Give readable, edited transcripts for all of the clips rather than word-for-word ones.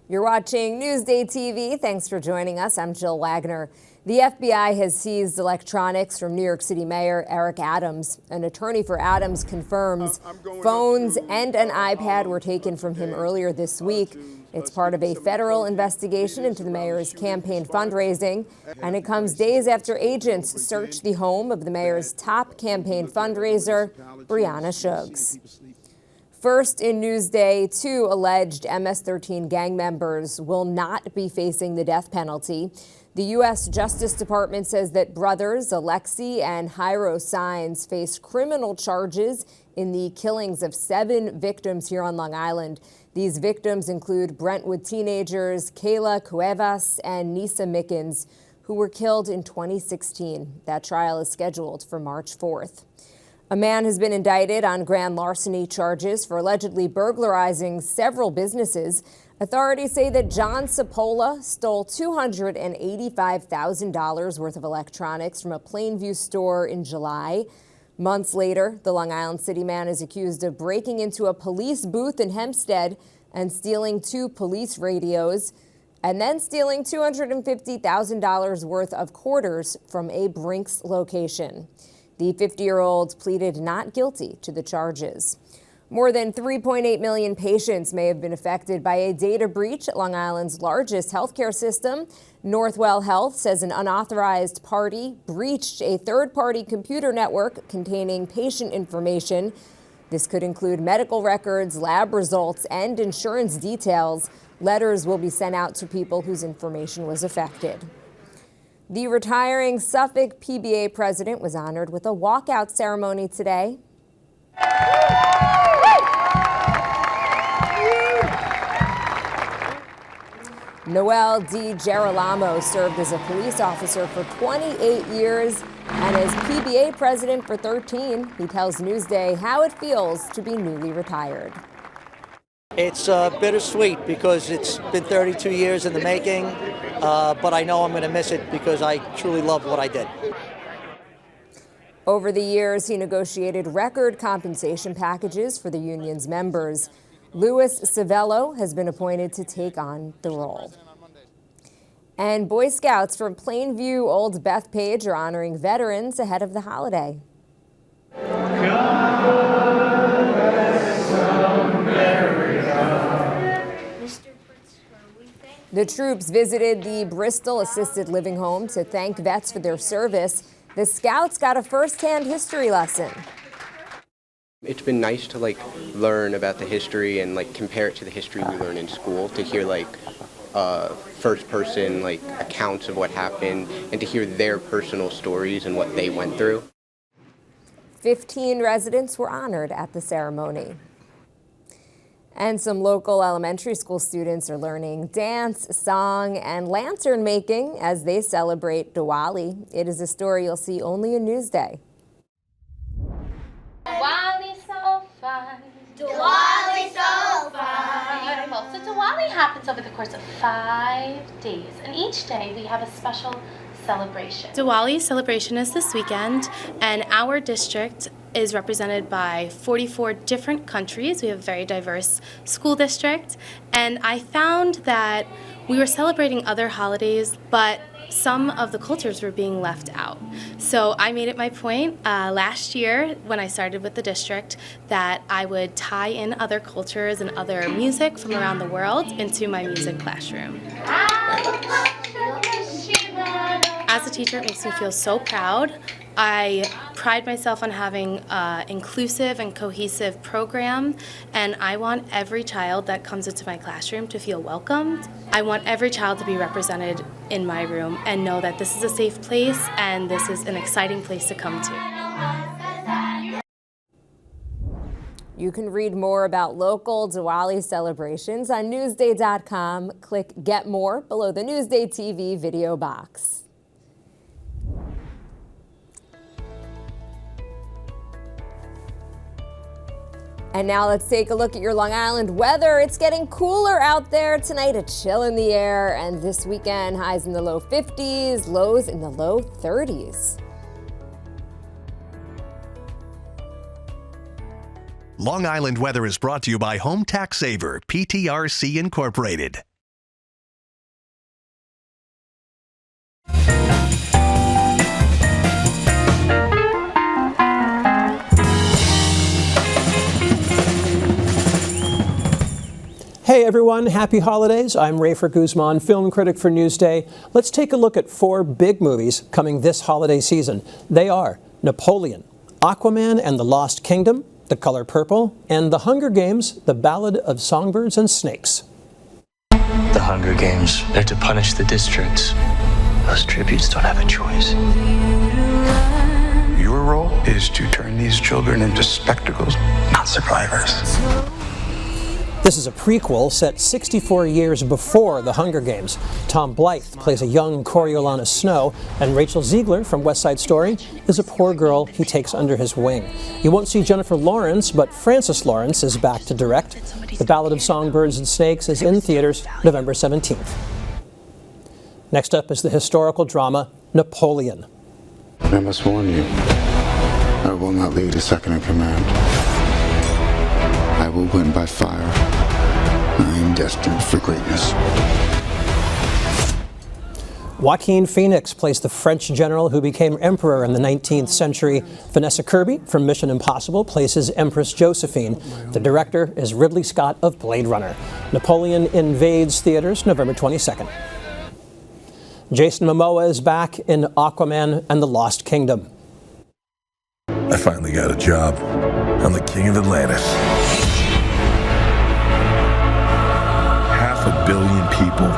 You're watching NewsdayTV. Thanks for joining us. I'm Jill Wagner. The FBI has seized electronics from New York City Mayor Eric Adams. An attorney for Adams confirms phones and an iPad were taken from him earlier this week. It's part of a federal investigation into the mayor's campaign fundraising, and it comes days after agents searched the home of the mayor's top campaign fundraiser, Brianna Shuggs. First in Newsday, 2 alleged MS-13 gang members will not be facing the death penalty. The U.S. Justice Department says that brothers Alexei and Jairo Saenz face criminal charges in the killings of 7 victims here on Long Island. These victims include Brentwood teenagers Kayla Cuevas and Nisa Mickens, who were killed in 2016. That trial is scheduled for March 4th. A man has been indicted on grand larceny charges for allegedly burglarizing several businesses. Authorities say that John Sapola stole $285,000 worth of electronics from a Plainview store in July. Months later, the Long Island City man is accused of breaking into a police booth in Hempstead and stealing 2 police radios, and then stealing $250,000 worth of quarters from a Brinks location. The 50-year-old pleaded not guilty to the charges. More than 3.8 million patients may have been affected by a data breach at Long Island's largest healthcare system. Northwell Health says an unauthorized party breached a third-party computer network containing patient information. This could include medical records, lab results, and insurance details. Letters will be sent out to people whose information was affected. The retiring Suffolk PBA president was honored with a walkout ceremony today. Noel DiGirolamo served as a police officer for 28 years and as PBA president for 13. He tells Newsday how it feels to be newly retired. It's bittersweet because it's been 32 years in the making, but I know I'm going to miss it because I truly love what I did. Over the years, he negotiated record compensation packages for the union's members. Louis Civello has been appointed to take on the role. And Boy Scouts from Plainview Old Bethpage are honoring veterans ahead of the holiday. The troops visited the Bristol Assisted Living Home to thank vets for their service. The Scouts got a first-hand history lesson. It's been nice to learn about the history and compare it to the history we learn in school, to hear first-person accounts of what happened and to hear their personal stories and what they went through. 15 residents were honored at the ceremony. And some local elementary school students are learning dance, song, and lantern making as they celebrate Diwali. It is a story you'll see only in Newsday. Diwali so fun. Diwali so fun. Beautiful. So Diwali happens over the course of 5 days, and each day we have a special celebration. Diwali celebration is this weekend, and our district is represented by 44 different countries. We have a very diverse school district, and I found that we were celebrating other holidays, but some of the cultures were being left out. So I made it my point last year when I started with the district that I would tie in other cultures and other music from around the world into my music classroom. As a teacher, it makes me feel so proud. I pride myself on having an inclusive and cohesive program, and I want every child that comes into my classroom to feel welcomed. I want every child to be represented in my room and know that this is a safe place and this is an exciting place to come to. You can read more about local Diwali celebrations on Newsday.com. Click Get More below the Newsday TV video box. And now let's take a look at your Long Island weather. It's getting cooler out there tonight, a chill in the air, and this weekend highs in the low 50s, lows in the low 30s. Long Island weather is brought to you by Home Tax Saver, PTRC Incorporated. Hey everyone, happy holidays. I'm Rafer Guzman, film critic for Newsday. Let's take a look at 4 big movies coming this holiday season. They are Napoleon, Aquaman and the Lost Kingdom, The Color Purple, and The Hunger Games, The Ballad of Songbirds and Snakes. The Hunger Games are to punish the districts. Those tributes don't have a choice. Your role is to turn these children into spectacles, not survivors. This is a prequel set 64 years before The Hunger Games. Tom Blythe plays a young Coriolanus Snow, and Rachel Ziegler from West Side Story is a poor girl he takes under his wing. You won't see Jennifer Lawrence, but Frances Lawrence is back to direct. The Ballad of Songbirds and Snakes is in theaters November 17th. Next up is the historical drama Napoleon. I must warn you, I will not lead a second in command. I will win by fire. I am destined for greatness. Joaquin Phoenix plays the French general who became emperor in the 19th century. Vanessa Kirby from Mission Impossible plays his Empress Josephine. The director is Ridley Scott of Blade Runner. Napoleon invades theaters November 22nd. Jason Momoa is back in Aquaman and the Lost Kingdom. I finally got a job. I'm the king of Atlantis. 500 million people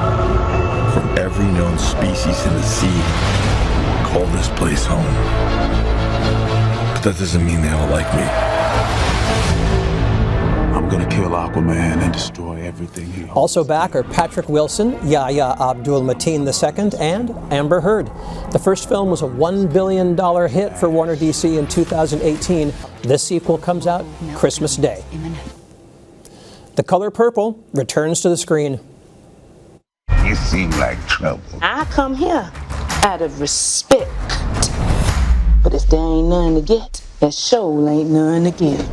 from every known species in the sea call this place home. But that doesn't mean they all like me. I'm gonna kill Aquaman and destroy everything he owns. Also back are Patrick Wilson, Yahya Abdul-Mateen II, and Amber Heard. The first film was a $1 billion hit for Warner DC in 2018. This sequel comes out Christmas Day. The Color Purple returns to the screen. You seem like trouble. I come here out of respect. But if there ain't none to get, that show ain't none to give.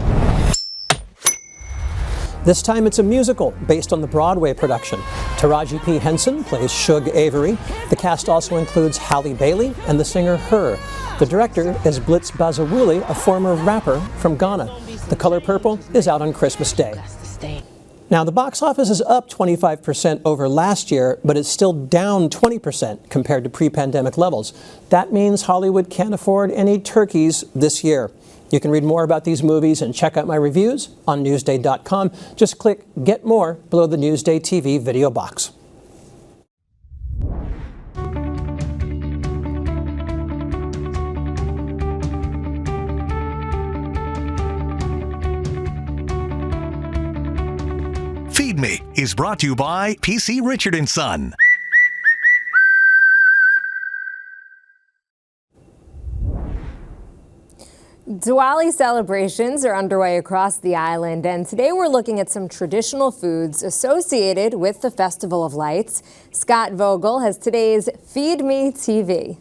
This time it's a musical based on the Broadway production. Taraji P. Henson plays Shug Avery. The cast also includes Halle Bailey and the singer Her. The director is Blitz Bazawuli, a former rapper from Ghana. The Color Purple is out on Christmas Day. Now, the box office is up 25% over last year, but it's still down 20% compared to pre-pandemic levels. That means Hollywood can't afford any turkeys this year. You can read more about these movies and check out my reviews on Newsday.com. Just click Get More below the Newsday TV video box. Feed Me is brought to you by PC Richard & Son. Diwali celebrations are underway across the island, and today we're looking at some traditional foods associated with the Festival of Lights. Scott Vogel has today's Feed Me TV.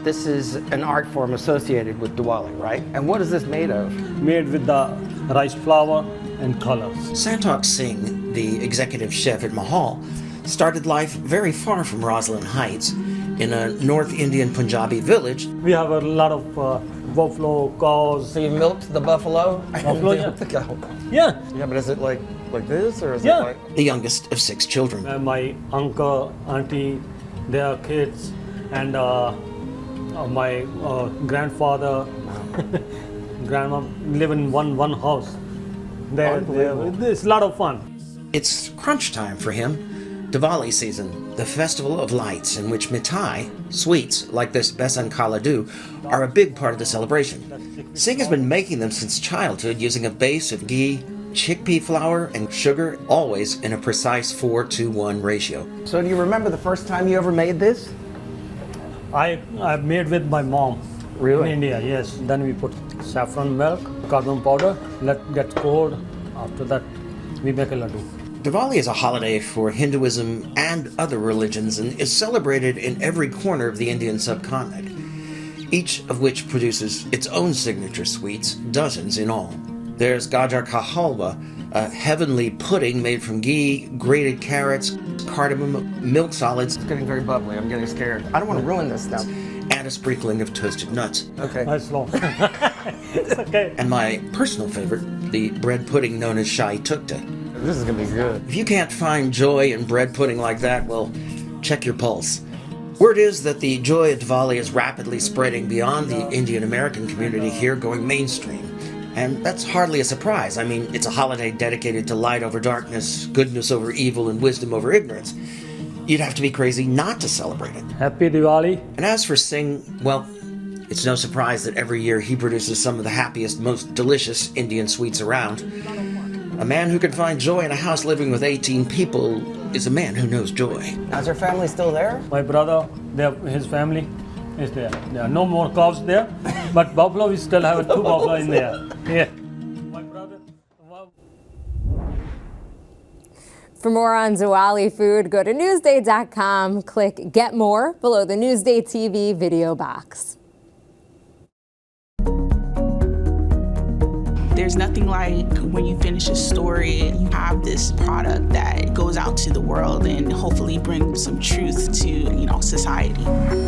This is an art form associated with Diwali, right? And what is this made of? Made with the rice flour and colors. Santok Singh, the executive chef at Mahal, started life very far from Roslyn Heights in a North Indian Punjabi village. We have a lot of buffalo, cows. So you milked the buffalo? Buffalo, yeah. The cow. Yeah. Yeah, but is it like this, or is yeah. it like... The youngest of 6 children. My uncle, auntie, their kids, and my grandfather, grandma live in one house. It's a lot of fun. It's crunch time for him. Diwali season, the festival of lights in which mithai, sweets like this besan ka laddu, are a big part of the celebration. Singh has been making them since childhood using a base of ghee, chickpea flour, and sugar, always in a precise 4-to-1 ratio. So do you remember the first time you ever made this? I made with my mom. Really? In India, yes. Then we put saffron milk, cardamom powder, let get cold. After that, we make a laddu. Diwali is a holiday for Hinduism and other religions and is celebrated in every corner of the Indian subcontinent. each of which produces its own signature sweets, dozens in all. There's Gajar ka halwa, a heavenly pudding made from ghee, grated carrots, cardamom, milk solids. It's getting very bubbly. I'm getting scared. I don't want to ruin this stuff. And a sprinkling of toasted nuts. Okay. Nice long. It's okay. And my personal favorite, the bread pudding known as Shai Tukta. This is going to be good. If you can't find joy in bread pudding like that, well, check your pulse. Word is that the joy of Diwali is rapidly spreading beyond the Indian American community here, going mainstream. And that's hardly a surprise. I mean, it's a holiday dedicated to light over darkness, goodness over evil, and wisdom over ignorance. You'd have to be crazy not to celebrate it. Happy Diwali. And as for Singh, well, it's no surprise that every year he produces some of the happiest, most delicious Indian sweets around. A man who can find joy in a house living with 18 people is a man who knows joy. Is your family still there? My brother, his family is there. There are no more cows there, but buffalo, we still have 2 buffalo in there. Yeah. My brother. For more on Diwali food, go to Newsday.com, click Get More below the Newsday TV video box. There's nothing like when you finish a story, you have this product that goes out to the world and hopefully brings some truth to, society.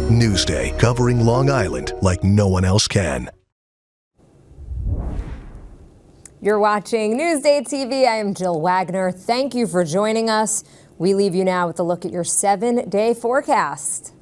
Newsday, covering Long Island like no one else can. You're watching Newsday TV. I am Jill Wagner. Thank you for joining us. We leave you now with a look at your 7-day forecast.